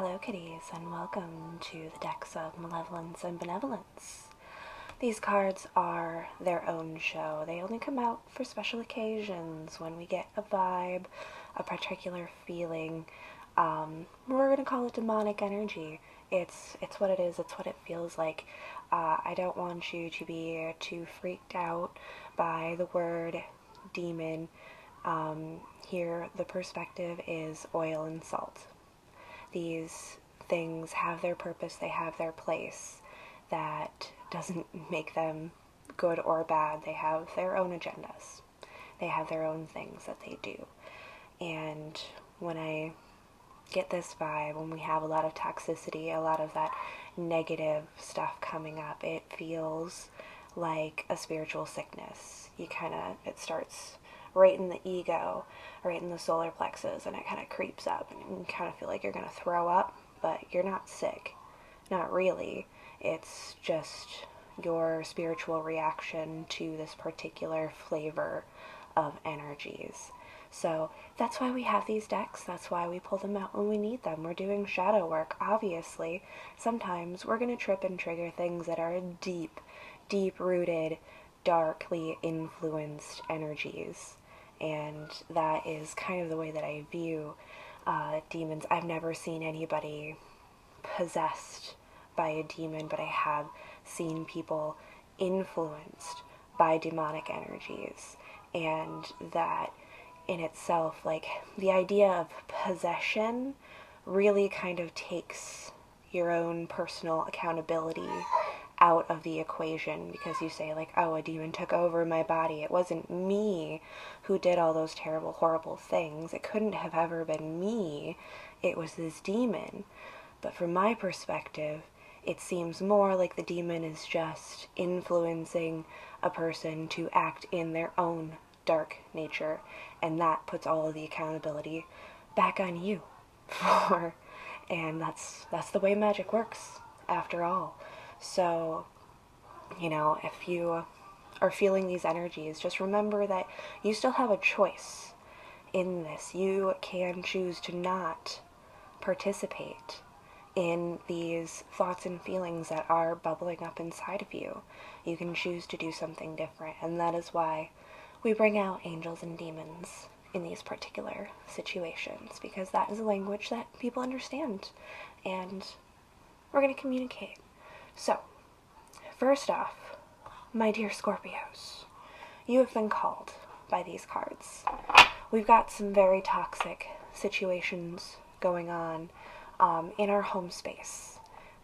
Hello kitties, and welcome to the decks of Malevolence and Benevolence. These cards are their own show. They only come out for special occasions when we get a vibe, a particular feeling. We're going to call it demonic energy. It's what it is, it's what it feels like. I don't want you to be too freaked out by the word demon. Here the perspective is oil and salt. These things have their purpose, they have their place. That doesn't make them good or bad. They have their own agendas. They have their own things that they do. And when I get this vibe, when we have a lot of toxicity, a lot of that negative stuff coming up, it feels like a spiritual sickness. It starts right in the ego, right in the solar plexus, and it kind of creeps up, and you kind of feel like you're going to throw up, but you're not sick. Not really. It's just your spiritual reaction to this particular flavor of energies. So that's why we have these decks. That's why we pull them out when we need them. We're doing shadow work, obviously. Sometimes we're going to trip and trigger things that are deep-rooted, darkly influenced energies. And that is kind of the way that I view demons. I've never seen anybody possessed by a demon, but I have seen people influenced by demonic energies. And that in itself, like, the idea of possession really kind of takes your own personal accountability out of the equation, because you say, like, oh, a demon took over my body. It wasn't me who did all those terrible, horrible things. It couldn't have ever been me. It was this demon. But from my perspective, it seems more like the demon is just influencing a person to act in their own dark nature, and that puts all of the accountability back on you. And that's the way magic works, after all. So, if you are feeling these energies, just remember that you still have a choice in this. You can choose to not participate in these thoughts and feelings that are bubbling up inside of you. You can choose to do something different, and that is why we bring out angels and demons in these particular situations, because that is a language that people understand, and we're going to communicate. So, first off, my dear Scorpios, you have been called by these cards. We've got some very toxic situations going on in our home space,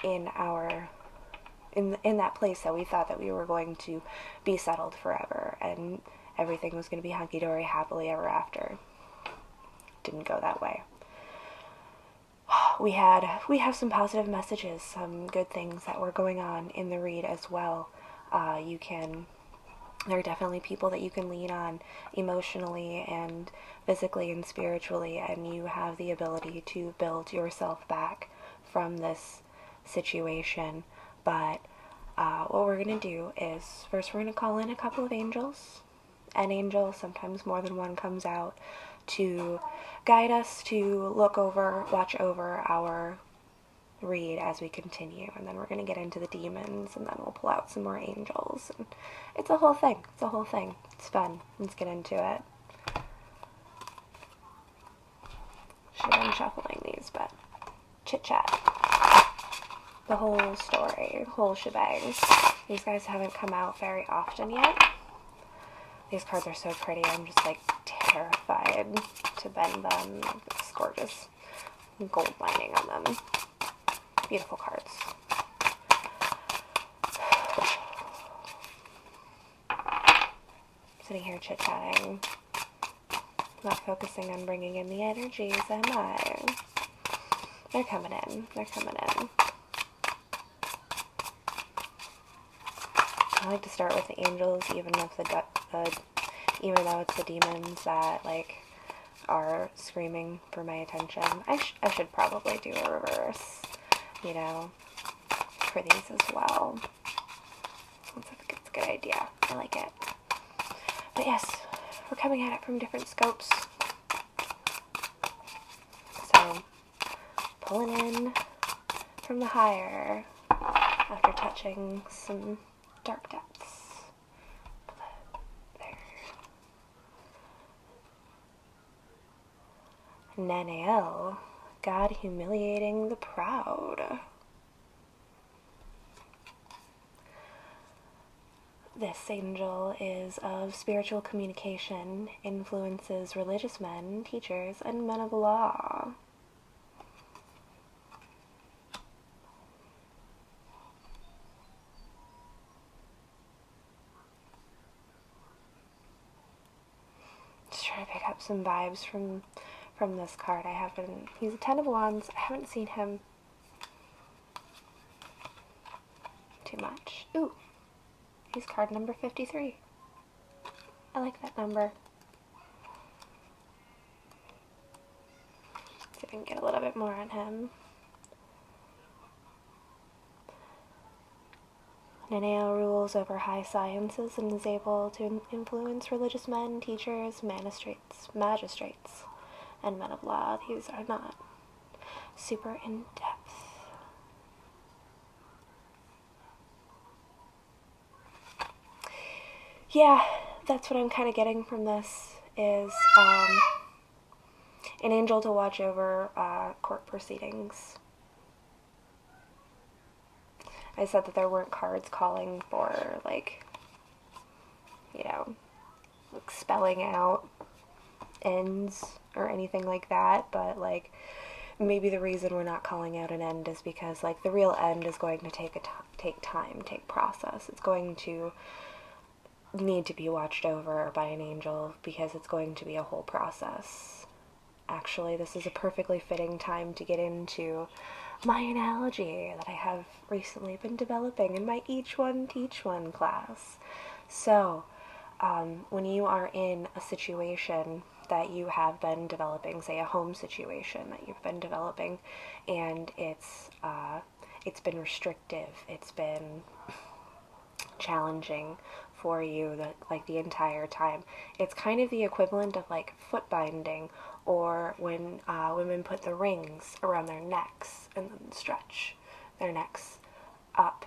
in that place that we thought that we were going to be settled forever, and everything was going to be hunky-dory, happily ever after. Didn't go that way. We have some positive messages, some good things that were going on in the read as well. There are definitely people that you can lean on emotionally and physically and spiritually, and you have the ability to build yourself back from this situation. But what we're going to do is, first we're going to call in a couple of angels. An angel, sometimes more than one, comes out to guide us, to watch over our read as we continue, and then we're going to get into the demons, and then we'll pull out some more angels, and it's a whole thing. It's fun. Let's get into it. Should have been shuffling these, but chit chat, the whole story, whole shebang. These guys haven't come out very often yet. These cards are so pretty. I'm just like terrified to bend them. It's gorgeous. Gold lining on them. Beautiful cards. Sitting here chit-chatting. Not focusing on bringing in the energies, am I? They're coming in. I like to start with the angels, even though it's the demons that, like, are screaming for my attention. I should probably do a reverse, for these as well. It's a good idea. I like it. But yes, we're coming at it from different scopes. So, pulling in from the higher after touching some dark depths. There. Nanael, God humiliating the proud. This angel is of spiritual communication, influences religious men, teachers, and men of law. Just trying to pick up some vibes from this card. He's a Ten of Wands. I haven't seen him too much. Ooh. He's card number 53. I like that number. See if I can get a little bit more on him. Nanael rules over high sciences and is able to influence religious men, teachers, magistrates, and men of law. These are not super in-depth. Yeah, that's what I'm kind of getting from this, is an angel to watch over court proceedings. I said that there weren't cards calling for, like, you know, like spelling out ends or anything like that, but, like, maybe the reason we're not calling out an end is because, like, the real end is going to take time, take process. It's going to need to be watched over by an angel because it's going to be a whole process. Actually, this is a perfectly fitting time to get into my analogy that I have recently been developing in my Each One Teach One class. So, when you are in a situation that you have been developing, say a home situation that you've been developing, and it's been restrictive, it's been challenging for you the entire time. It's kind of the equivalent of like foot binding, or when women put the rings around their necks and then stretch their necks up.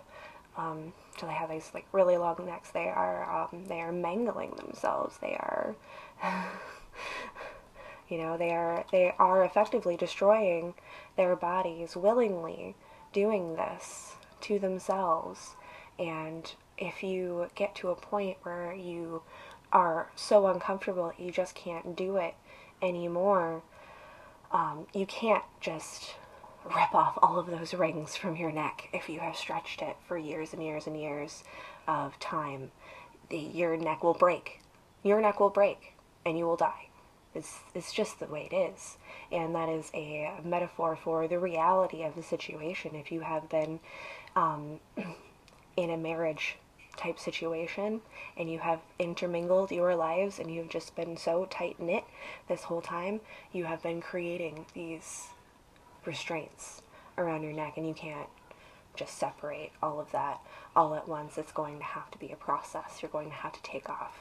So they have these like really long necks. They are mangling themselves. They are, they are effectively destroying their bodies willingly, doing this to themselves. And if you get to a point where you are so uncomfortable that you just can't do it anymore, you can't just rip off all of those rings from your neck if you have stretched it for years and years and years of time. Your neck will break. Your neck will break, and you will die. It's just the way it is. And that is a metaphor for the reality of the situation. If you have been in a marriage type situation and you have intermingled your lives and you've just been so tight-knit this whole time, you have been creating these restraints around your neck, and you can't just separate all of that all at once. It's going to have to be a process. You're going to have to take off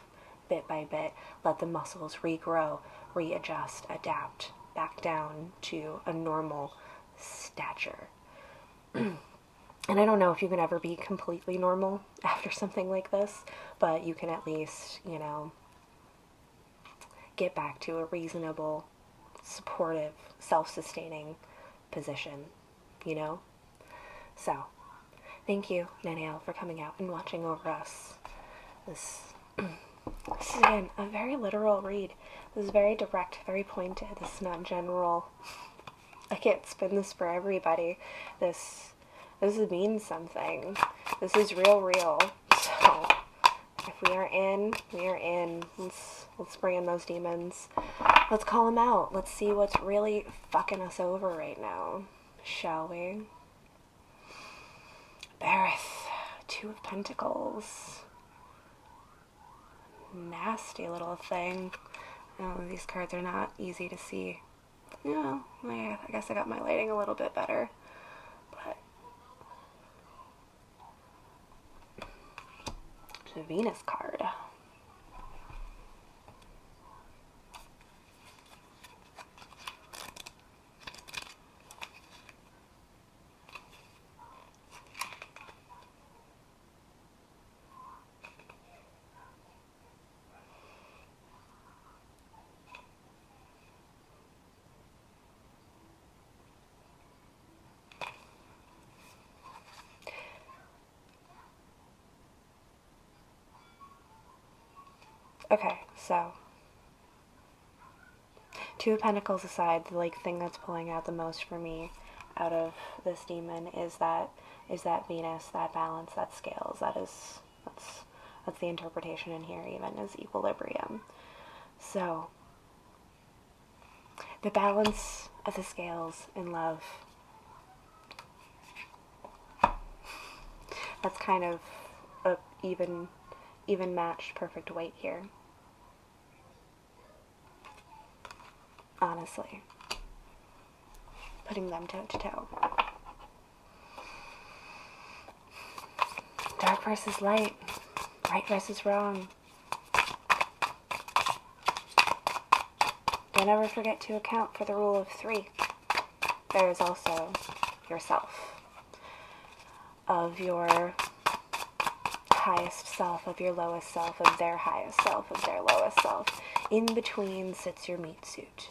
bit by bit, let the muscles regrow, readjust, adapt back down to a normal stature. And I don't know if you can ever be completely normal after something like this, but you can at least, get back to a reasonable, supportive, self-sustaining position, So, thank you, Nanael, for coming out and watching over us. This is, again, a very literal read. This is very direct, very pointed. This is not general. I can't spin this for everybody. This means something. This is real. So, if we are in, we are in. Let's bring in those demons. Let's call them out. Let's see what's really fucking us over right now. Shall we? Barith, Two of Pentacles. Nasty little thing. Oh, these cards are not easy to see. Yeah, I guess I got my lighting a little bit better. But the Venus card. Okay, so Two of Pentacles aside, the thing that's pulling out the most for me out of this demon is that Venus, that balance, that scales. That's the interpretation in here, even, is equilibrium. So the balance of the scales in love, that's kind of a even matched perfect weight here. Honestly, putting them toe to toe. Dark versus light, right versus wrong. Don't ever forget to account for the rule of 3. There is also yourself, of your highest self, of your lowest self, of their highest self, of their lowest self. In between sits your meat suit.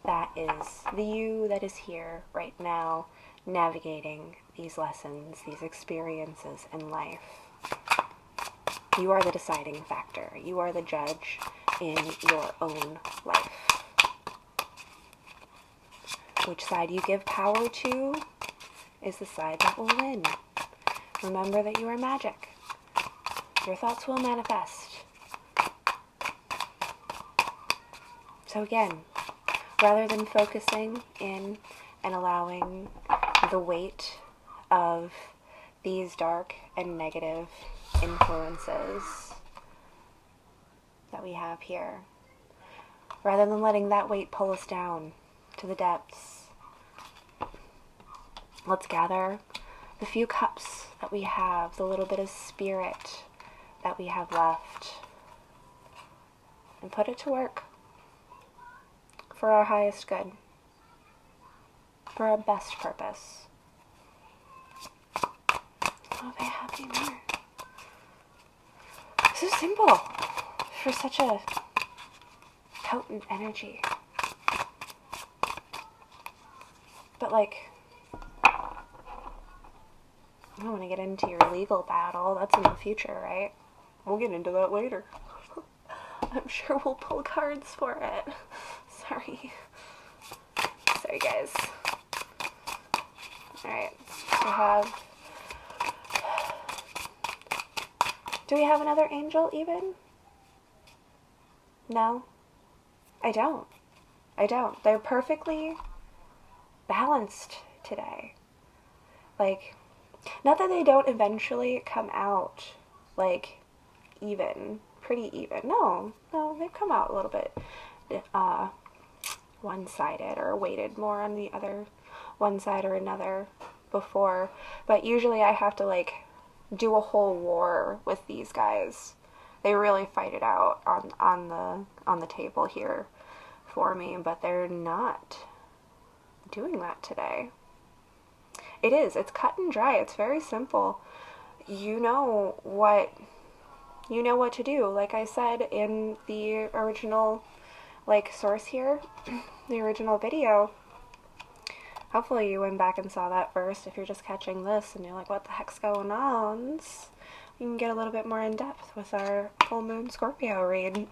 That is the you that is here right now, navigating these lessons, these experiences in life. You are the deciding factor. You are the judge in your own life. Which side you give power to is the side that will win. Remember that you are magic. Your thoughts will manifest. So again, rather than focusing in and allowing the weight of these dark and negative influences that we have here, rather than letting that weight pull us down to the depths, let's gather the few cups that we have, the little bit of spirit that we have left, and put it to work. For our highest good, for our best purpose. Oh, they have me there. So simple for such a potent energy. But I don't want to get into your legal battle. That's in the future, right? We'll get into that later. I'm sure we'll pull cards for it. Sorry, guys. Alright, do we have another angel even? No, I don't. They're perfectly balanced today. Not that they don't eventually come out, even, pretty even. No, they've come out a little bit, one-sided or weighted more on the other one side or another before, but usually I have to do a whole war with these guys. They really fight it out on the table here for me, but they're not doing that today. It's cut and dry. It's very simple. You know what to do. Like I said in the original source here, the original video. Hopefully you went back and saw that first. If you're just catching this and you're like, what the heck's going on? You can get a little bit more in depth with our full moon Scorpio read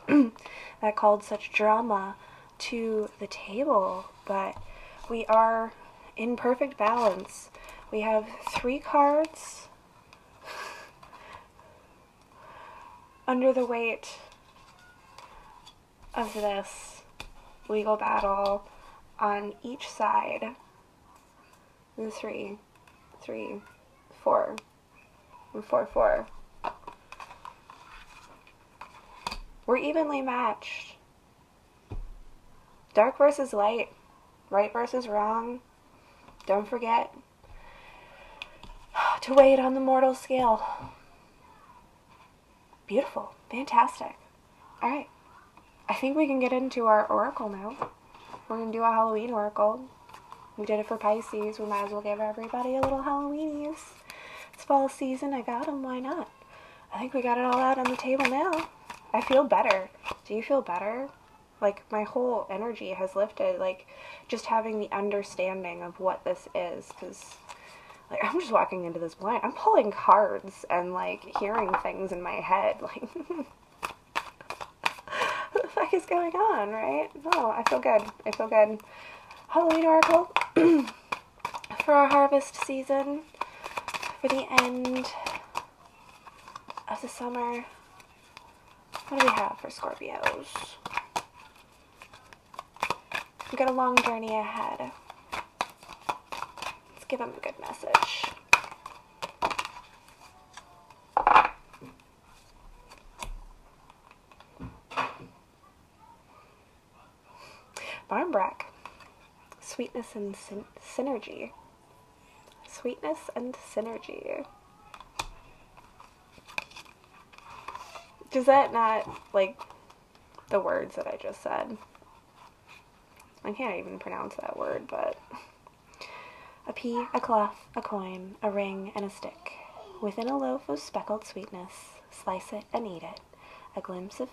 that called such drama to the table. But we are in perfect balance. We have 3 cards under the weight of this legal battle on each side. And 3, 4, and 4, 4. We're evenly matched. Dark versus light, right versus wrong. Don't forget to weigh it on the mortal scale. Beautiful. Fantastic. Alright. I think we can get into our oracle now. We're going to do a Halloween oracle. We did it for Pisces. We might as well give everybody a little Halloweenies. It's fall season. I got them. Why not? I think we got it all out on the table now. I feel better. Do you feel better? My whole energy has lifted. Just having the understanding of what this is. Because I'm just walking into this blind. I'm pulling cards and hearing things in my head. heck is going on, right? Oh, I feel good. I feel good. Halloween oracle for our harvest season, for the end of the summer. What do we have for Scorpios? We've got a long journey ahead. Let's give them a good message. Barmbrack. Sweetness and synergy. Sweetness and synergy. Does that not, like, the words that I just said? I can't even pronounce that word, but... A pea, a cloth, a coin, a ring, and a stick. Within a loaf of speckled sweetness, slice it and eat it. A glimpse of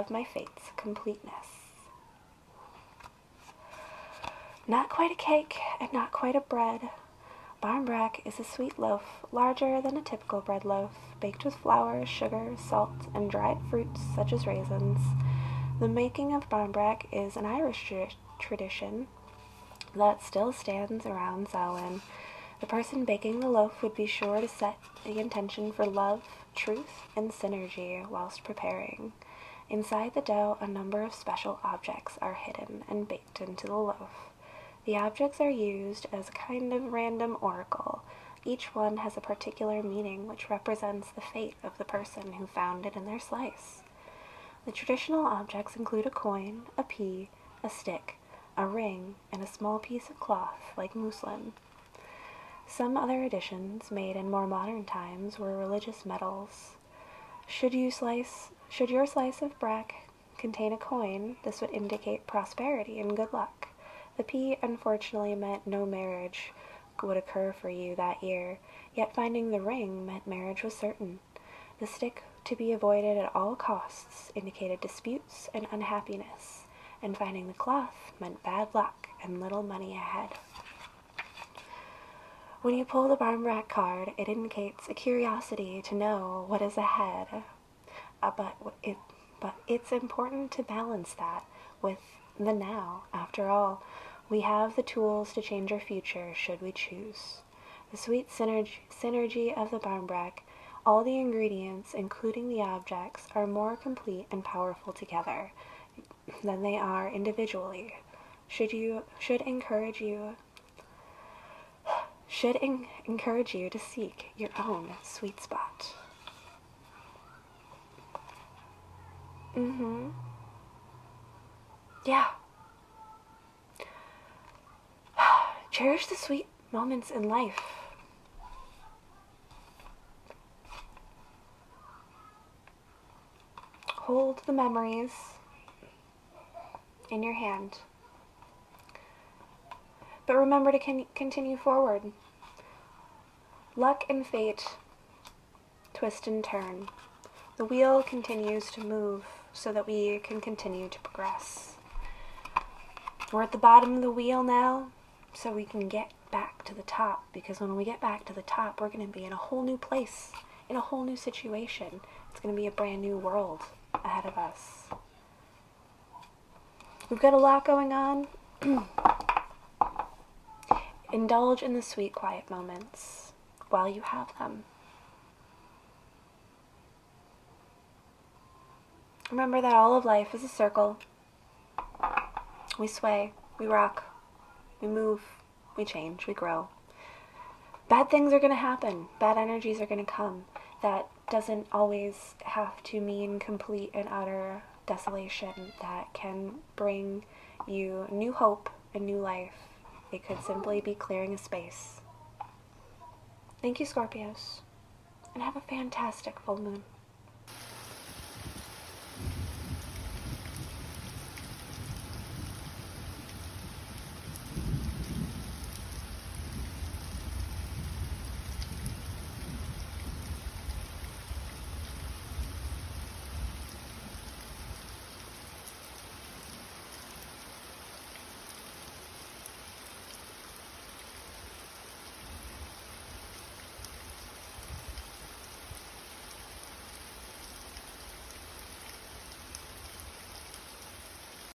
my fate's completeness. Not quite a cake, and not quite a bread. Barmbrack is a sweet loaf, larger than a typical bread loaf, baked with flour, sugar, salt, and dried fruits such as raisins. The making of barmbrack is an Irish tradition that still stands around Samhain. The person baking the loaf would be sure to set the intention for love, truth, and synergy whilst preparing. Inside the dough, a number of special objects are hidden and baked into the loaf. The objects are used as a kind of random oracle. Each one has a particular meaning which represents the fate of the person who found it in their slice. The traditional objects include a coin, a pea, a stick, a ring, and a small piece of cloth like muslin. Some other additions made in more modern times were religious medals. Should your slice of brack contain a coin, this would indicate prosperity and good luck. The pea unfortunately meant no marriage would occur for you that year, yet finding the ring meant marriage was certain. The stick, to be avoided at all costs, indicated disputes and unhappiness, and finding the cloth meant bad luck and little money ahead. When you pull the barmbrack card, it indicates a curiosity to know what is ahead, but it's important to balance that with the now. After all, we have the tools to change our future should we choose. The sweet synergy of the barmbrack, all the ingredients, including the objects, are more complete and powerful together than they are individually. Should encourage you to seek your own sweet spot. Yeah. Cherish the sweet moments in life. Hold the memories in your hand. But remember to continue forward. Luck and fate twist and turn. The wheel continues to move so that we can continue to progress. We're at the bottom of the wheel now, so we can get back to the top, because when we get back to the top, we're going to be in a whole new place, in a whole new situation. It's going to be a brand new world ahead of us. We've got a lot going on. Indulge in the sweet, quiet moments while you have them. Remember that all of life is a circle. We sway, we rock, we move, we change, we grow. Bad things are going to happen. Bad energies are going to come. That doesn't always have to mean complete and utter desolation. That can bring you new hope and new life. It could simply be clearing a space. Thank you, Scorpios, and have a fantastic full moon.